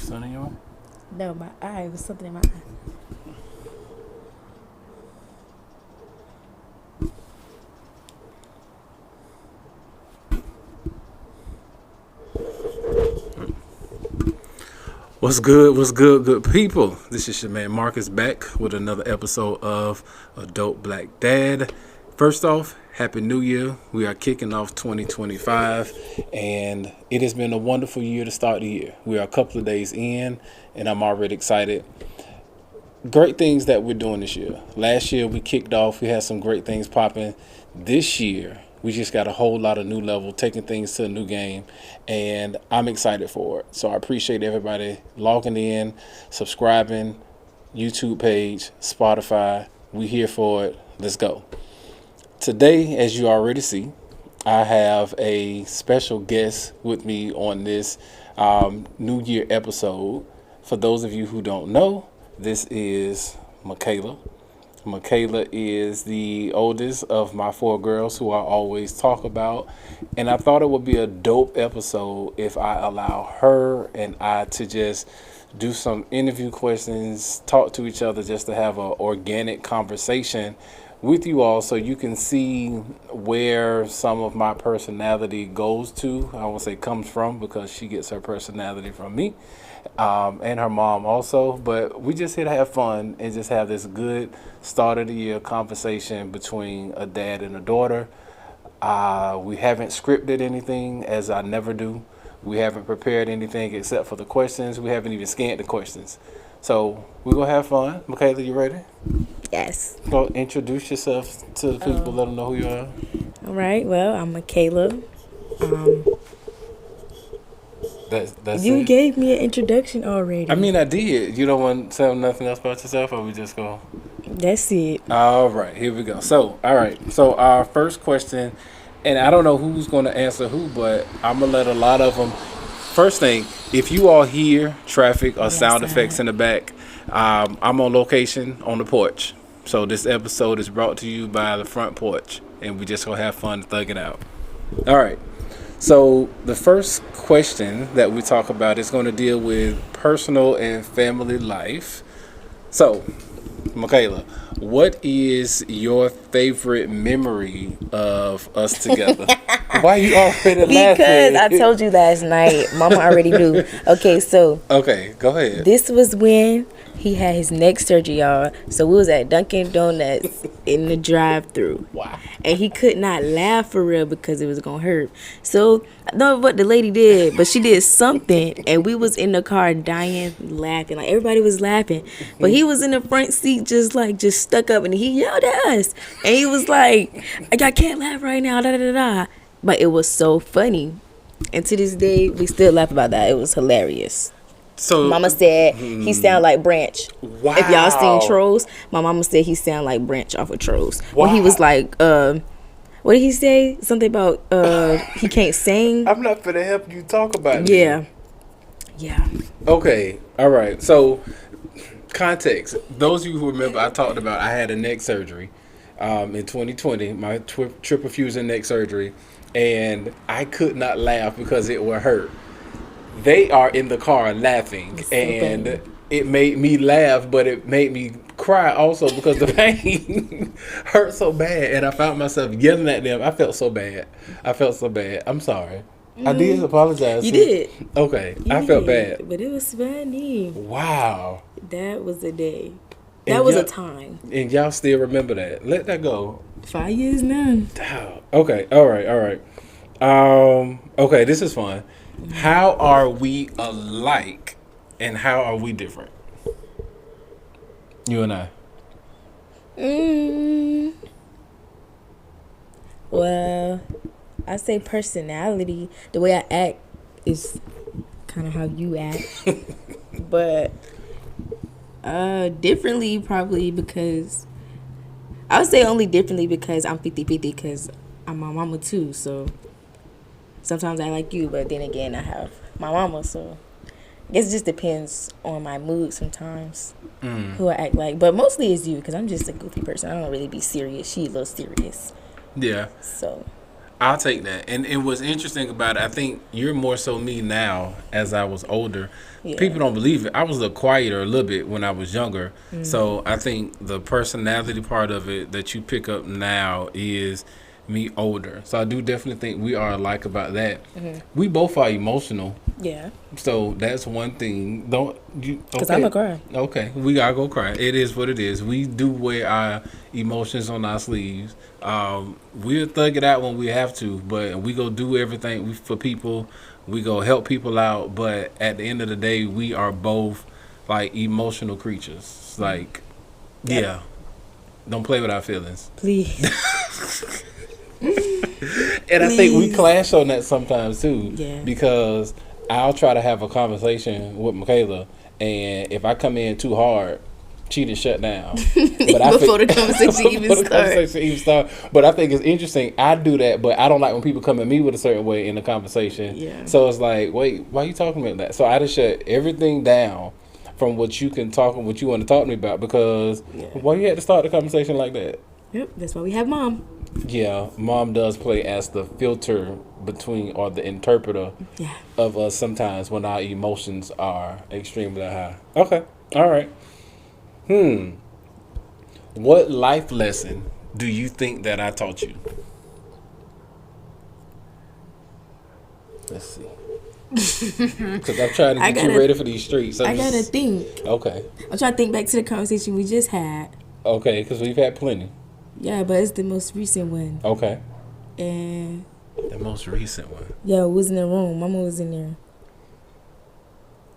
sun in your eye? No, my eye. It was something in my eye. What's good? What's good, good people? This is your man Marcus back with another episode of Adult Black Dad. First off, Happy New Year. We are kicking off 2025, and it has been a wonderful year to start the year. We are a couple of days in, and I'm already excited. Great things that we're doing this year. Last year we kicked off. We had some great things popping. This year we just got a whole lot of new level, taking things to a new game, and I'm excited for it. So I appreciate everybody logging in, subscribing, YouTube page, Spotify. We here for it. Let's go. Today, as you already see, I have a special guest with me on this New Year episode. For those of you who don't know, this is Michaela. Michaela is the oldest of my 4 girls who I always talk about. And I thought it would be a dope episode if I allow her and I to just do some interview questions, talk to each other, just to have an organic conversation with you all so you can see where some of my personality goes to. I won't say comes from, because she gets her personality from me. And her mom also, but we just here to have fun and just have this good start of the year conversation between a dad and a daughter. We haven't scripted anything, as I never do. We haven't prepared anything except for the questions. We haven't even scanned the questions. So we're going to have fun. Michaela, you ready? Yes. Go introduce yourself to the people, let them know who you are. All right. Well, I'm Michaela. That's You it? gave me an introduction already. I mean, I did. You don't want to tell nothing else about yourself, or we just go? That's it. All right, here we go. So, all right. So, our first question, and I don't know who's going to answer who, but I'm going to let a lot of them. First thing, if you all hear traffic or sound effects in the back, I'm on location on the porch. So, this episode is brought to you by the front porch, and we just going to have fun thugging out. All right. So the first question that we talk about is going to deal with personal and family life. So, Michaela, what is your favorite memory of us together? Why you already laughing? Because I told you last night. Mama already knew. Okay, so. Okay, go ahead. This was when he had his neck surgery, y'all. So we was at Dunkin' Donuts in the drive-thru. Wow. And he could not laugh for real because it was going to hurt. So I don't know what the lady did, but she did something. And we was in the car dying, laughing. Like, everybody was laughing. But he was in the front seat just stuck up. And he yelled at us. And he was like, I can't laugh right now, da-da-da-da. But it was so funny. And to this day, we still laugh about that. It was hilarious. So Mama said he sound like Branch. Wow. If y'all seen Trolls, my mama said he sound like Branch off of Trolls. Wow. When he was like, what did he say? Something about he can't sing. I'm not finna help you talk about it. Yeah. Yeah. Okay. All right. So, context. Those of you who remember, I talked about I had a neck surgery in 2020, my triple fusion neck surgery, and I could not laugh because it would hurt. They are in the car laughing, So and funny. it made me laugh, but it made me cry also because the pain hurt so bad, and I found myself yelling at them. I felt so bad. I'm sorry. I did apologize. You did. Okay. You I felt did, bad. but it was funny. Wow. That was a day. And That was y'all- a time. And y'all still remember that. Let that go. 5 years now. Okay. All right. Okay, this is fun. How are we alike and how are we different? You and I. Well, I say personality. The way I act is kind of how you act. But differently probably because I would say only differently because I'm 50-50 because I'm my mama too. So sometimes I like you, but then again I have my mama. So I guess it just depends on my mood sometimes who I act like. But mostly it's you because I'm just a goofy person. I don't really be serious. She a little serious. Yeah. So I'll take that. And what's interesting about it, I think you're more so me now as I was older. Yeah. People don't believe it. I was a little quieter a little bit when I was younger. So I think the personality part of it that you pick up now is me older. So I do definitely think we are alike about that. We both are emotional. Yeah. So that's one thing. Don't you? Because Okay. I'm a cry. Okay, we gotta go cry. It is what it is. We do wear our emotions on our sleeves. We'll thug it out when we have to, but we go do everything for people. We go help people out, but at the end of the day, we are both like emotional creatures. Like, yeah, don't play with our feelings. Please. And I think we clash on that sometimes too. Yeah. Because I'll try to have a conversation with Michaela, and if I come in too hard, she done shut down. But Before the conversation even starts. But I think it's interesting. I do that, but I don't like when people come at me with a certain way in the conversation. Yeah. So it's like, wait, why are you talking about that? So I just shut everything down from what you can talk and what you want to talk to me about, because why you had to start the conversation like that? Yep, that's why we have mom. Yeah, mom does play as the filter between, or the interpreter of us sometimes when our emotions are extremely high. Okay, all right. What life lesson do you think that I taught you? Let's see. Because I'm trying to get you ready for these streets. I gotta think. Okay. I'm trying to think back to the conversation we just had. Okay, because we've had plenty. Yeah, but it's the most recent one. Okay. And The most recent one. yeah, it was in the room. Mama was in there.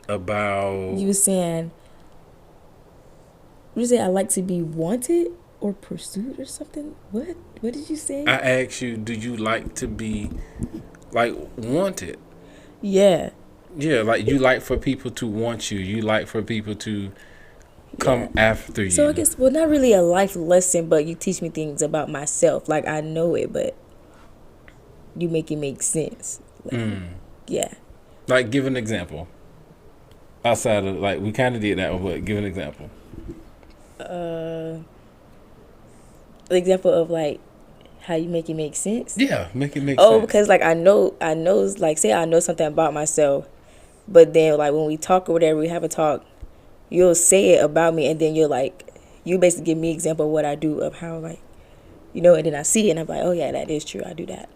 About. You were saying, what did you say? I like to be wanted or pursued or something? What did you say? I asked you, do you like to be, like, wanted? Yeah. Yeah, like you like for people to want you. You like for people to come after you. So I guess, well, not really a life lesson, but you teach me things about myself. Like, I know it, but you make it make sense. Like, yeah. Like, give an example. Outside of, like, we kind of did that one, but give an example. An example of, like, how you make it make sense? Yeah, make it make sense. Oh, because, like, I know, like, say I know something about myself, but then, like, when we talk or whatever, we have a talk, you'll say it about me, and then you're like, you basically give me an example of what I do, of how, like, you know, and then I see it, and I'm like, oh, yeah, that is true, I do that.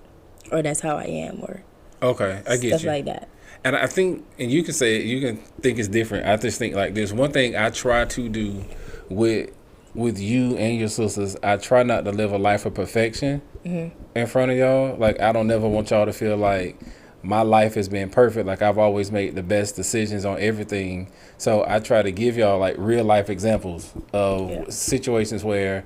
Or that's how I am, or okay, I get stuff you. like that. And I think, and you can say it, you can think it's different. I just think like this. One thing I try to do with you and your sisters, I try not to live a life of perfection in front of y'all. Like, I don't never want y'all to feel like my life has been perfect. Like, I've always made the best decisions on everything. So I try to give y'all like real life examples of situations where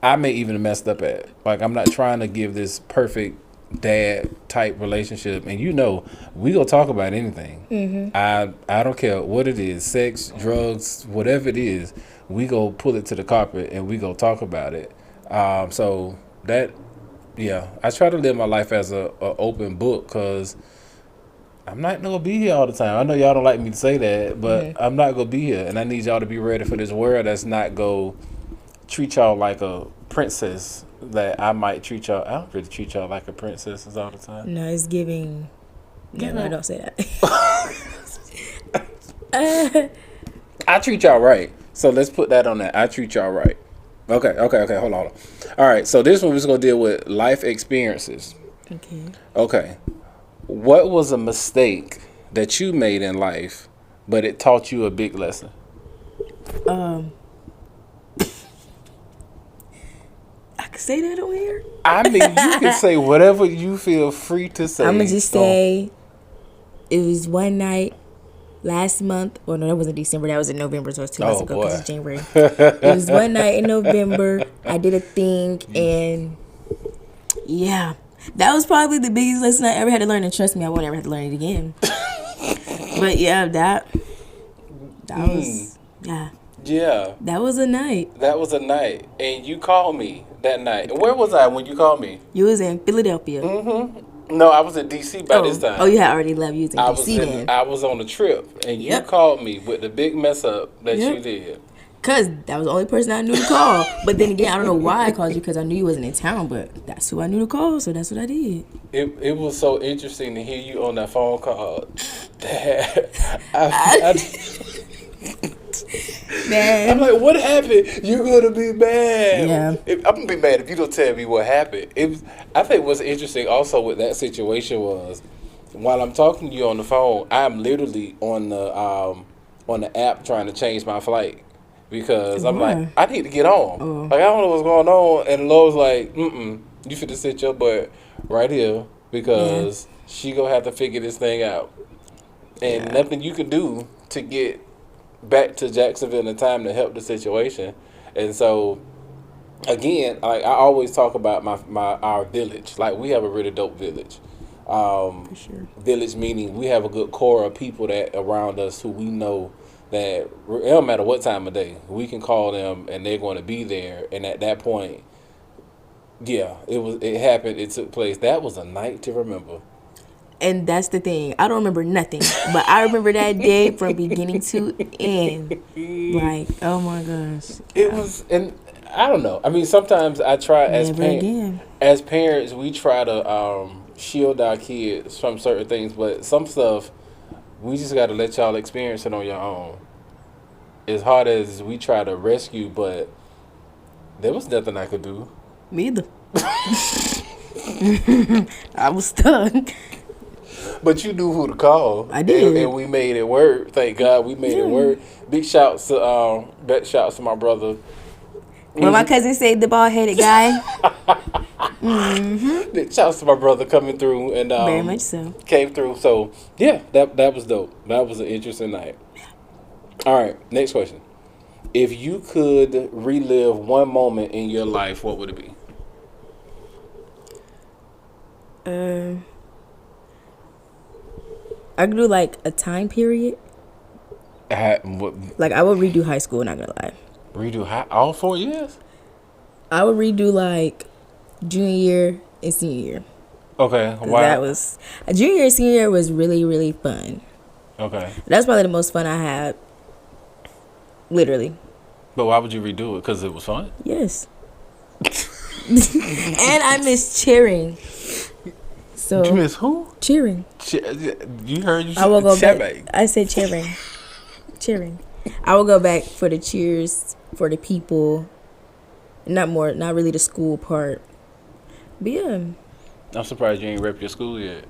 I may even have messed up at. Like, I'm not trying to give this perfect dad type relationship, and you know we gonna talk about anything. I don't care what it is, sex, drugs, whatever it is, we go pull it to the carpet and we go talk about it. So that, yeah, I try to live my life as a open book, because I'm not gonna be here all the time. I know y'all don't like me to say that, but I'm not gonna be here, and I need y'all to be ready for this world that's not go treat y'all like a princess. That I might treat y'all. I don't really treat y'all like a princess all the time. No, it's giving. No, I don't say that. I treat y'all right. So let's put that on that. I treat y'all right. Okay. Hold on. All right. So this one we're just gonna deal with life experiences. Okay. What was a mistake that you made in life, but it taught you a big lesson? I can say that on here. I mean, you can say whatever you feel free to say. I'm gonna just say it was one night last month. Well, no, that wasn't December. That was in November, so it's 2 months ago because it's January. It was one night in November. I did a thing, and yeah, that was probably the biggest lesson I ever had to learn. And trust me, I won't ever have to learn it again. But yeah, that was Yeah. That was a night. That was a night. And you called me that night. Where was I when you called me? You was in Philadelphia. No, I was in D.C. by this time. Oh, you had already left. You was in D.C. then. I was on a trip, and you called me with the big mess up that you did. Because that was the only person I knew to call. But then again, I don't know why I called you, because I knew you wasn't in town, but that's who I knew to call, so that's what I did. It was so interesting to hear you on that phone call. Dad, Man. I'm like, what happened? You're gonna be mad. Yeah. I'm gonna be mad if you don't tell me what happened. I think what's interesting also with that situation was, while I'm talking to you on the phone, I'm literally on the app trying to change my flight because I'm like, I need to get on. Like, I don't know what's going on, and Lowe's like, you finna sit your butt right here because she gonna have to figure this thing out, and nothing you can do to get back to Jacksonville in time to help the situation. And so again, like I always talk about our village. Like, we have a really dope village. For sure. Village meaning we have a good core of people that around us who we know that it don't matter what time of day, we can call them and they're going to be there. And at that point, it happened, it took place. That was a night to remember. And that's the thing. I don't remember nothing, but I remember that day from beginning to end. Like, oh my gosh. It was, and I don't know. I mean, sometimes I try as parents, we try to shield our kids from certain things, but some stuff we just got to let y'all experience it on your own. As hard as we try to rescue, but there was nothing I could do. Me either. I was stuck. But you knew who to call. I did. And we made it work. Thank God we made it work. Big shouts to my brother. Well, my cousin saved the bald-headed guy. Big shouts to my brother coming through. And very much so. Came through. So, yeah, that was dope. That was an interesting night. All right, next question. If you could relive one moment in your life, what would it be? I could do like a time period. Like, I would redo high school, not gonna lie. Redo all 4 years? I would redo like junior year and senior year. Okay, why? That was junior year and senior year was really, really fun. Okay. That's probably the most fun I had. Literally. But why would you redo it? Because it was fun? Yes. And I miss cheering. So you miss who? Cheering. You heard you said I will go cheering. back. I said cheering. Cheering. I will go back for the cheers for the people. Not really the school part. But yeah. I'm surprised you ain't rep your school yet.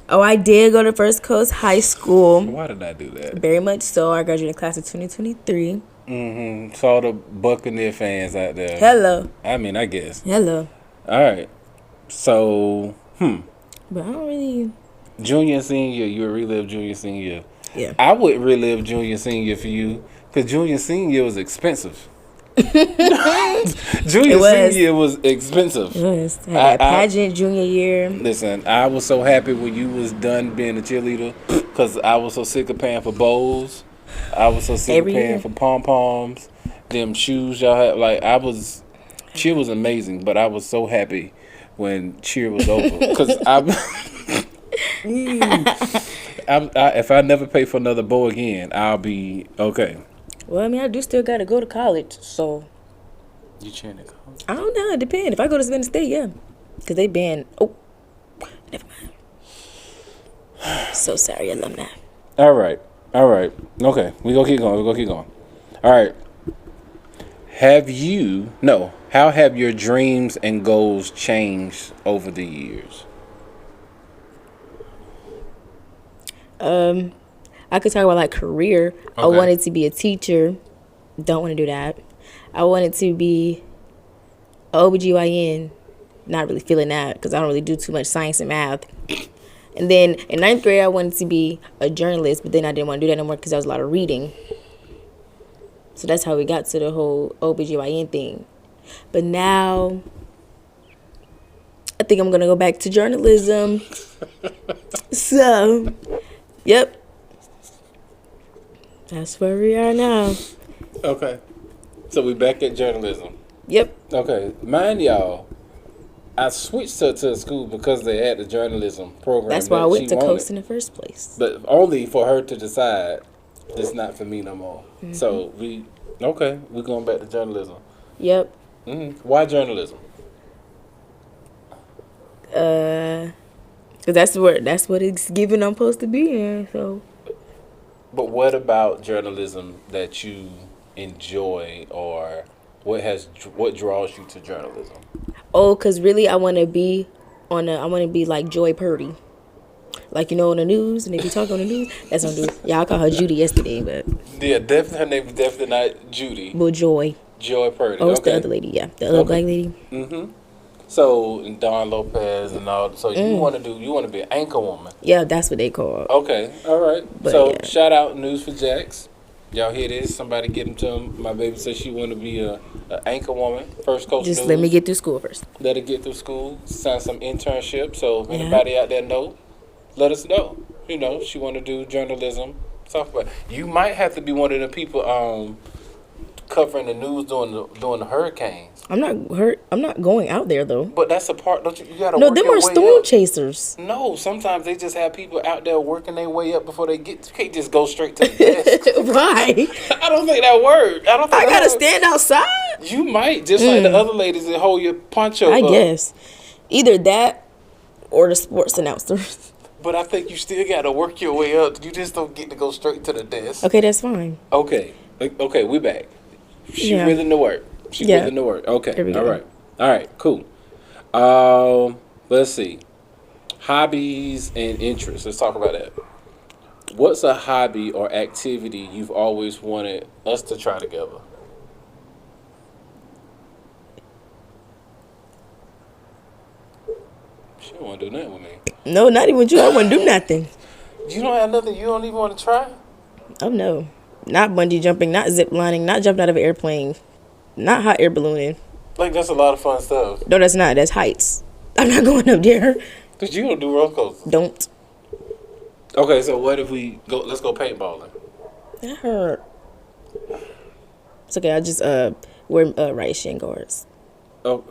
Oh, I did go to First Coast High School. Why did I do that? Very much so. I graduated class of 2023. Saw the Buccaneer fans out there. Hello. I mean, I guess. Hello. All right. So, But I don't really. Junior and senior, you would relive junior and senior. Yeah. I would relive junior and senior for you because junior and senior was expensive. Junior senior was expensive. It was. I had a pageant junior year. Listen, I was so happy when you was done being a cheerleader because I was so sick of paying for bowls. I was so sick of paying for pom-poms. Them shoes y'all had. Like, cheer was amazing, but I was so happy when cheer was over because if I never pay for another bowl again, I'll be okay. Well, I mean, I do still got to go to college, so. You cheering at college? I don't know. It depends. If I go to Savannah State, yeah. Because they banned. Oh, never mind. So sorry, alumni. All right. Okay, we gonna keep going. All right. How have your dreams and goals changed over the years? I could talk about like career. Okay. I wanted to be a teacher. Don't want to do that. I wanted to be an OBGYN. Not really feeling that because I don't really do too much science and math. And then in 9th grade, I wanted to be a journalist, but then I didn't want to do that anymore because there was a lot of reading. So that's how we got to the whole OBGYN thing. But now, I think I'm going to go back to journalism. So, yep. That's where we are now. Okay. So we back at journalism. Yep. Okay. Mind y'all, I switched her to a school because they had the journalism program. That's why I went to Coast in the first place. But only for her to decide, It's not for me no more. So we're going back to journalism. Yep. Why journalism? Because that's what it's given I'm supposed to be in. So. But what about journalism that you enjoy, or what draws you to journalism? Oh, cause really, I want to be like Joy Purdy, like on the news, and if you talk on the news, that's on the news. Yeah, I called her Judy yesterday, but Yeah, definitely. Her name is definitely not Judy. well, Joy. Joy Purdy. Oh, it's the other lady. Yeah, the other black lady. So and Don Lopez and all. So you want to be an anchor woman. Yeah, that's what they call. Okay, all right. But, so yeah. shout out News for Jax. Y'all hear this? Somebody get him to him. My baby says she want to be a anchor woman. First coach. Just news. let me get through school first. Let her get through school. Sign some internship. So if anybody out there know, let us know. She want to do journalism. Talk about. You might have to be one of the people covering the news during the hurricanes. I'm not going out there though. But that's a part. Don't you? You gotta. No, work them your are way storm up. chasers. No, sometimes they just have people out there working their way up before they get. You can't just go straight to the desk. Right. I don't think that works. I don't think I gotta stand outside. You might just like the other ladies that hold your poncho. I up. guess either that or the sports announcers. But I think you still gotta work your way up. You just don't get to go straight to the desk. Okay, that's fine. Okay, we back. She willing to work. She willing to work. Okay, all right, cool. Let's see. Hobbies and interests. Let's talk about that. What's a hobby or activity you've always wanted us to try together? She don't want to do nothing with me. No, not even you. I wouldn't do nothing. You don't have nothing you don't even want to try? Oh no. Not bungee jumping, not zip lining, not jumping out of an airplane, not hot air ballooning. Like, that's a lot of fun stuff. No, that's not. That's heights. I'm not going up there. Because you don't do roller coasters. Don't. Okay, so what if let's go paintballing? That hurt. It's okay. I just wear right shin guards. Oh,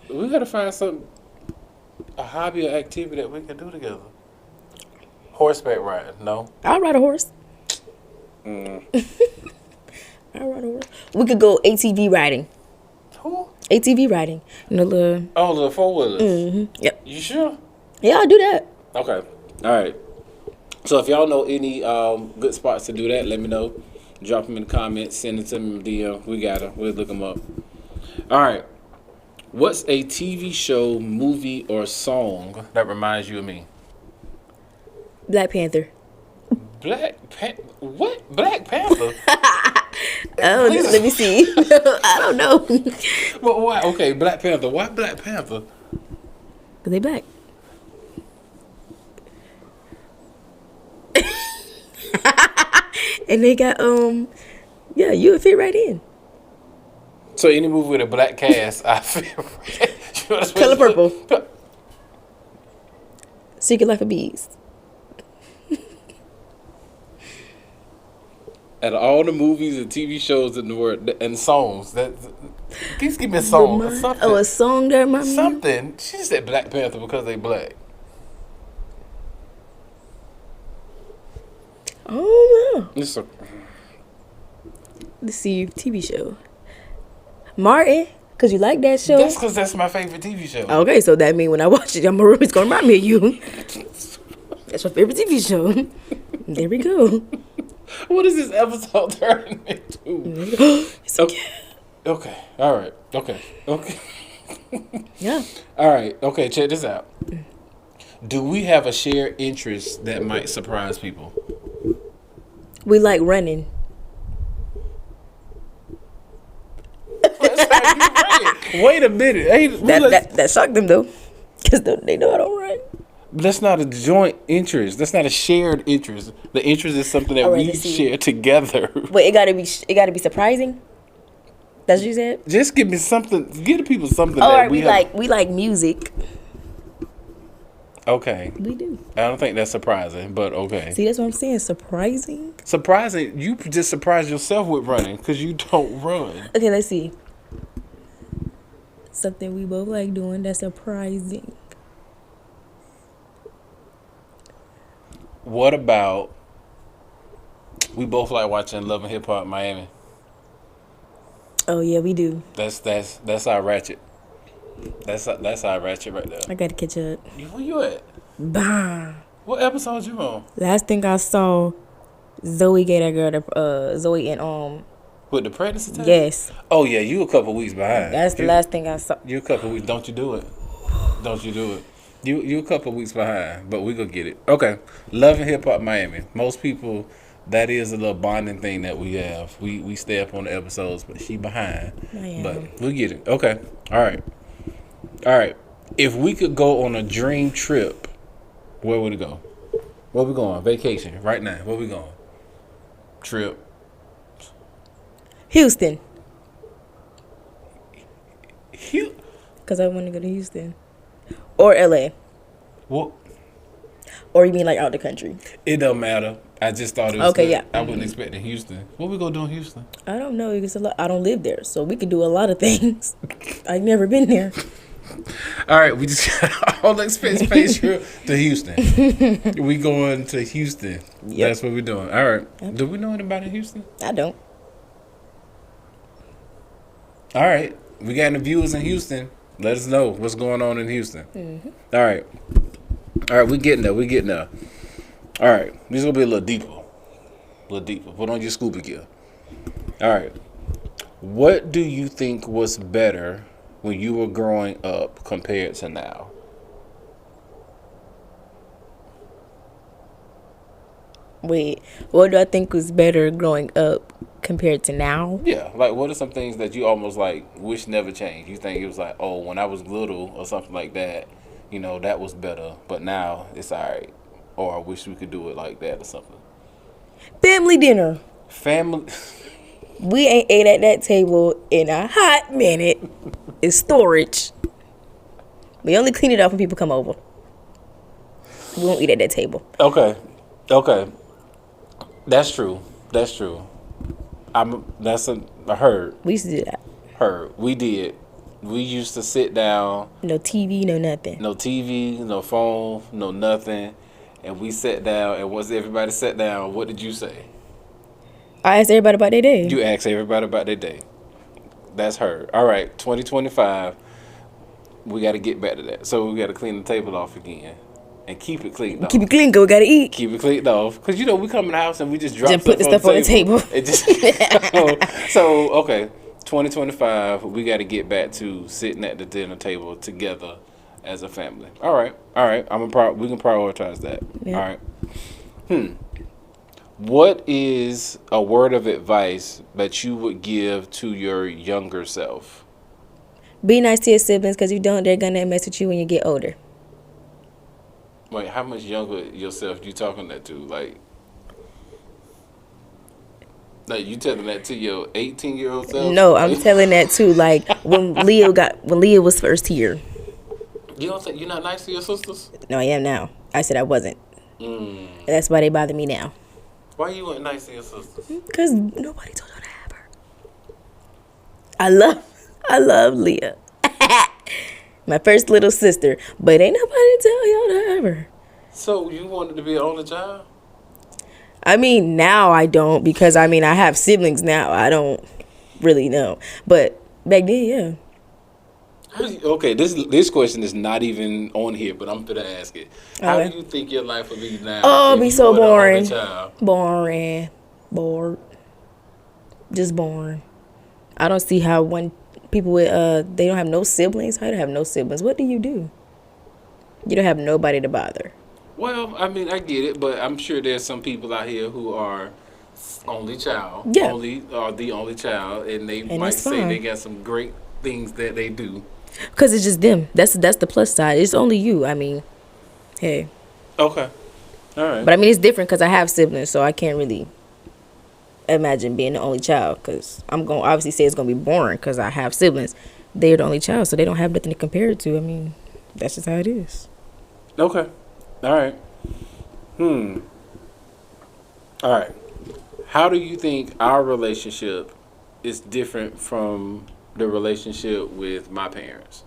we got to find a hobby or activity that we can do together. Horseback riding, no? I'll ride a horse. I'll ride a horse. We could go ATV riding. Who? ATV riding. The four-wheelers. Mm-hmm. Yep. You sure? Yeah, I'll do that. Okay. All right. So if y'all know any good spots to do that, let me know. Drop them in the comments. Send it to me DM. We got them. We'll look them up. All right. What's a TV show, movie, or song that reminds you of me? Black Panther. What? Black Panther? Let me see. I don't know. Well, why? Okay, Black Panther. Why Black Panther? Because they black. And they got, you would fit right in. So any movie with a black cast, I feel right. Color Purple. Secret Life of Bees. Out of all the movies and TV shows in the world and songs, please give me a song. Something. Oh, a song that reminds me. Something. She said Black Panther because they black. Oh no. It's Let's see, TV show. Martin, because you like that show. That's because that's my favorite TV show. Okay, so that means when I watch it, it's gonna remind me of you. That's my favorite TV show. There we go. What is this episode turning into? It's okay. Okay. All right. Okay. Yeah. All right. Okay. Check this out. Do we have a shared interest that might surprise people? We like running. Wait a minute. That shocked them though, because they know I don't run. But that's not a joint interest. That's not a shared interest. The interest is something that we share together. But it gotta be surprising. That's what you said. Just give me something. Give the people something. All right, we like music. Okay. We do. I don't think that's surprising, but okay. See, that's what I'm saying. Surprising. Surprising. You just surprise yourself with running because you don't run. Okay, let's see. Something we both like doing that's surprising. What about We both like watching Love and Hip Hop Miami. Oh yeah, we do. That's our ratchet. That's our ratchet right there. I gotta catch up. Where you at? Bah. What episode you on? Last thing I saw, Zoe gave that girl the Zoe and With the pregnancy test? Yes. Oh yeah, you a couple weeks behind. That's the last thing I saw. You a couple weeks. Don't you do it? Don't you do it? You a couple weeks behind, but we gonna get it. Okay, Love and Hip Hop Miami. Most people, that is a little bonding thing that we have. We stay up on the episodes, but she behind. But we'll get it. Okay. All right. If we could go on a dream trip, where would it go? Where we going? Vacation right now. Where we going? Trip. Houston. Because I want to go to Houston. Or LA. What? Or you mean like out the country? It don't matter. I just thought it was okay. Good. Yeah. I wasn't expecting Houston. What we gonna do in Houston? I don't know. Because I don't live there, so we could do a lot of things. I've never been there. All right, we just got all the expense paid trip to Houston. We going to Houston. Yep. That's what we're doing. All right. Yep. Do we know anybody in Houston? I don't. All right. We got any viewers in Houston. Let us know what's going on in Houston. Mm-hmm. All right. We getting there. All right. This is going to be a little deeper. Put on your scuba gear. All right. What do you think was better when you were growing up compared to now? Wait, what do I think was better growing up compared to now? Yeah, like what are some things that you almost like wish never changed? You think it was like, oh, when I was little or something like that, you know, that was better, but now it's all right. Or I wish we could do it like that or something. Family dinner. We ain't ate at that table in a hot minute. It's storage. We only clean it up when people come over. We won't eat at that table. Okay. That's true. I heard. We used to do that. Heard. We did. We used to sit down. No TV, no nothing. No TV, no phone, no nothing. And we sat down, and once everybody sat down, what did you say? I asked everybody about their day. You asked everybody about their day. That's her. All right, 2025, we got to get back to that. So we got to clean the table off again. And keep it clean, though. Keep it clean, because we got to eat. Keep it clean, though. Because, you know, we come in the house and we just drop put the stuff on the table. It just, so, okay, 2025, we got to get back to sitting at the dinner table together as a family. All right. We can prioritize that. Yeah. All right. What is a word of advice that you would give to your younger self? Be nice to your siblings, because if you don't, they're going to mess with you when you get older. Wait, how much younger yourself you talking that to? Like you telling that to your 18-year-old self? No, I'm telling that to like when Leah was first here. You don't think you're not nice to your sisters? No, I am now. I said I wasn't. And that's why they bother me now. Why you weren't nice to your sisters? Because nobody told you to have her. I love Leah. My first little sister. But ain't nobody tell y'all to have her. So you wanted to be an only child? I mean, now I don't, because I have siblings now. I don't really know. But back then, yeah. Okay, this question is not even on here, but I'm gonna ask it. How do you think your life would be now? Oh, it'd be so boring. Bored. Just boring. I don't see how people with they don't have no siblings. How do they have no siblings? What do? You don't have nobody to bother. Well, I mean, I get it, but I'm sure there's some people out here who are only child, yeah. the only child, and they might say they got some great things that they do. Because it's just them. That's the plus side. It's only you. I mean, hey. Okay. All right. But I mean, it's different because I have siblings, so I can't really imagine being the only child, because I'm going to obviously say it's going to be boring because I have siblings. They're the only child, so they don't have nothing to compare it to. I mean, that's just how it is. Okay. All right. All right. How do you think our relationship is different from the relationship with my parents?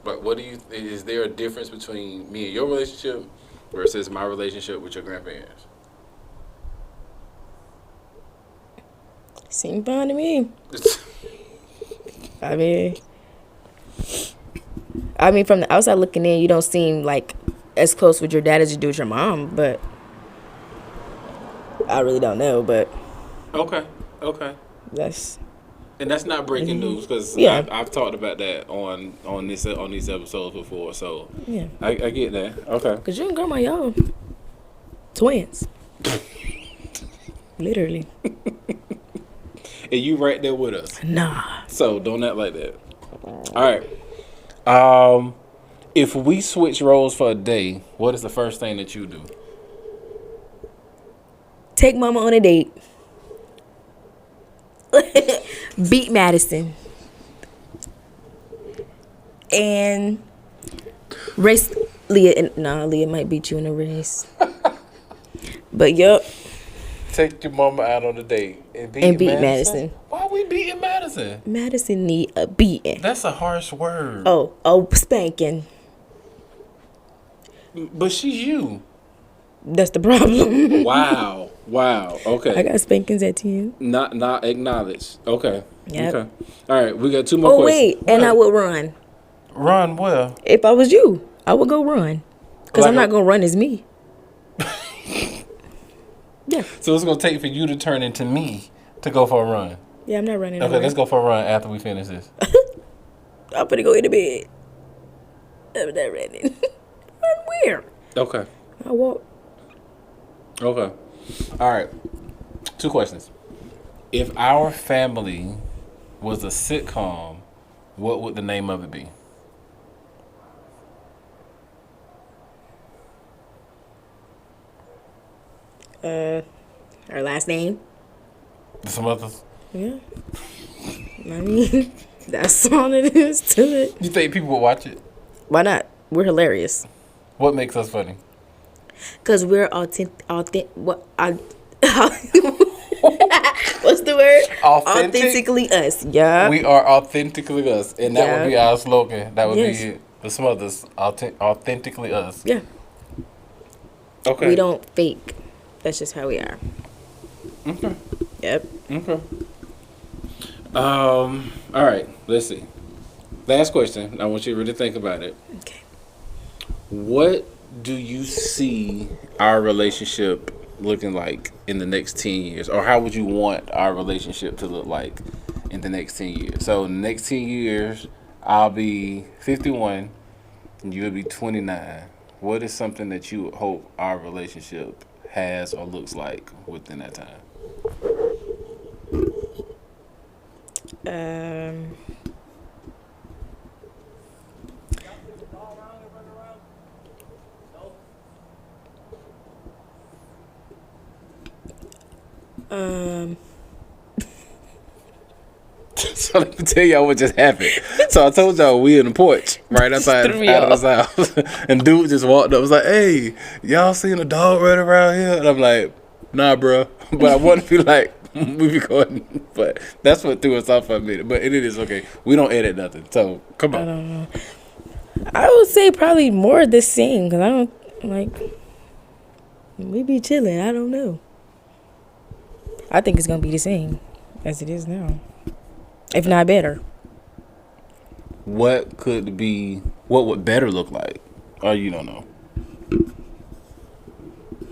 But what do you? Is there a difference between me and your relationship, versus my relationship with your grandparents? Seemed fine to me. I mean, from the outside looking in, you don't seem like as close with your dad as you do with your mom, but I really don't know. But Okay. that's And that's not breaking news because Yeah. I've talked about that on these episodes before. So yeah. I get that. Okay. Cause you and grandma, y'all twins, literally. And you right there with us. Nah. So don't act like that. All right. If we switch roles for a day, what is the first thing that you do? Take mama on a date. Beat Madison. And race Leah. Leah might beat you in a race. But yup. Take your mama out on a date and beat Madison. Why are we beating Madison? Madison need a beating. That's a harsh word. Oh, spanking. But she's you. That's the problem. Wow. Okay. I got spankings at 10. Not acknowledged. Okay. Yep. Okay. All right. We got 2 more Oh questions. wait, and I would run. Run where? If I was you, I would go run. Because I'm not gonna run as me. Yeah. So it's gonna take for you to turn into me to go for a run. Yeah, I'm not running. Okay, let's go for a run after we finish this. I'm gonna go in the bed. I'm not running. Run where? Okay. I walk. Okay. All right. 2 questions. If our family was a sitcom, what would the name of it be? Our last name. Some others? Yeah. I mean, that's all it is to it. You think people would watch it? Why not? We're hilarious. What makes us funny? Cause we're authentic. What? What's the word? Authentic? Authentically us. Yeah. We are authentically us, and that would be our slogan. That would Yes. be it. The Smothers, authentically us. Yeah. Okay. We don't fake. That's just how we are. Okay. Yep. Okay. All right. Let's see. Last question. I want you to really think about it. Okay. What do you see our relationship looking like in the next 10 years? Or how would you want our relationship to look like in the next 10 years? So in the next 10 years, I'll be 51 and you'll be 29. What is something that you hope our relationship has or looks like within that time? So let me tell y'all what just happened. So I told y'all we in the porch right outside Threw me out of off. his house, and dude just walked up. Was like, "Hey, y'all seen a dog running around here?" And I'm like, "Nah, bro." But I want to be like, we be going. But that's what threw us off for a minute. But it is okay. We don't edit nothing. So come I on. don't know. I would say probably more the same because I don't like. We be chilling. I don't know. I think it's gonna be the same as it is now, if not better. What would better look like? Or you don't know?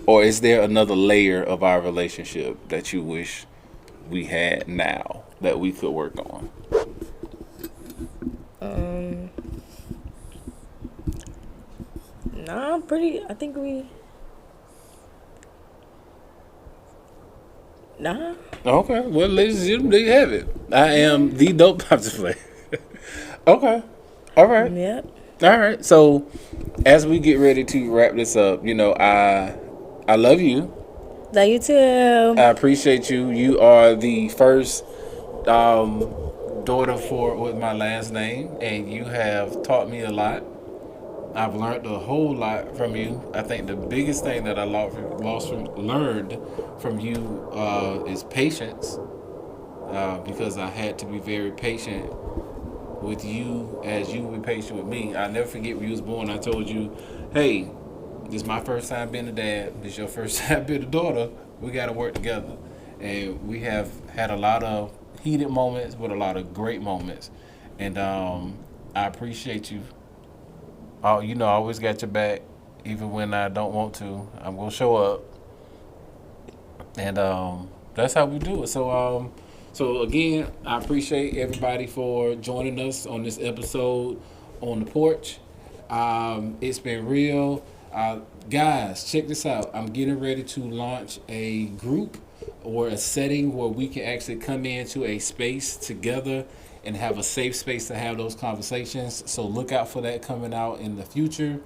Or is there another layer of our relationship that you wish we had now that we could work on? Nah, I think we. Nah. Okay, well, ladies and gentlemen, there you have it. I am the dope. I'm just playing. Okay, all right, Yep. all right. So, as we get ready to wrap this up, I love you. Love you too. I appreciate you. You are the first daughter with my last name, and you have taught me a lot. I've learned a whole lot from you. I think the biggest thing that I learned from you is patience, because I had to be very patient with you as you were patient with me. I never forget when you was born. I told you, "Hey, This is my first time being a dad. This is your first time being a daughter. We got to work together. And we have had a lot of heated moments, but a lot of great moments. And I appreciate you. I always got your back, even when I don't want to. I'm gonna show up, and that's how we do it. So again, I appreciate everybody for joining us on this episode on the porch. It's been real, guys. Check this out. I'm getting ready to launch a group or a setting where we can actually come into a space together and have a safe space to have those conversations. So look out for that coming out in the future.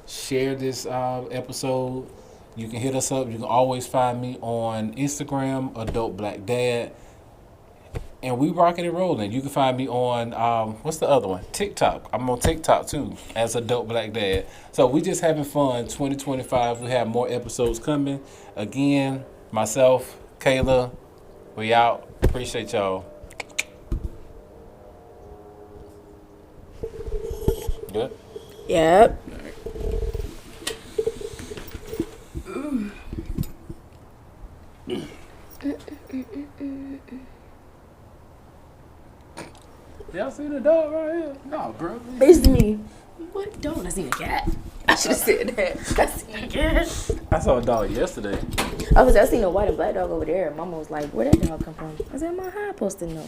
Share this episode. You can hit us up. You can always find me on Instagram, Adult Black Dad. And we rocking and rolling. You can find me on, what's the other one? TikTok. I'm on TikTok too as Adult Black Dad. So we just having fun. 2025, we have more episodes coming. Again, myself, Kayla, we out. Appreciate y'all. Good? Yep. Y'all see the dog right here? No, bro. It's me. What dog? I seen a cat. I should have said that. I seen a cat. I saw a dog yesterday. I seen a white and black dog over there. Mama was like, "Where that dog come from?" I said, "My how I supposed to know?"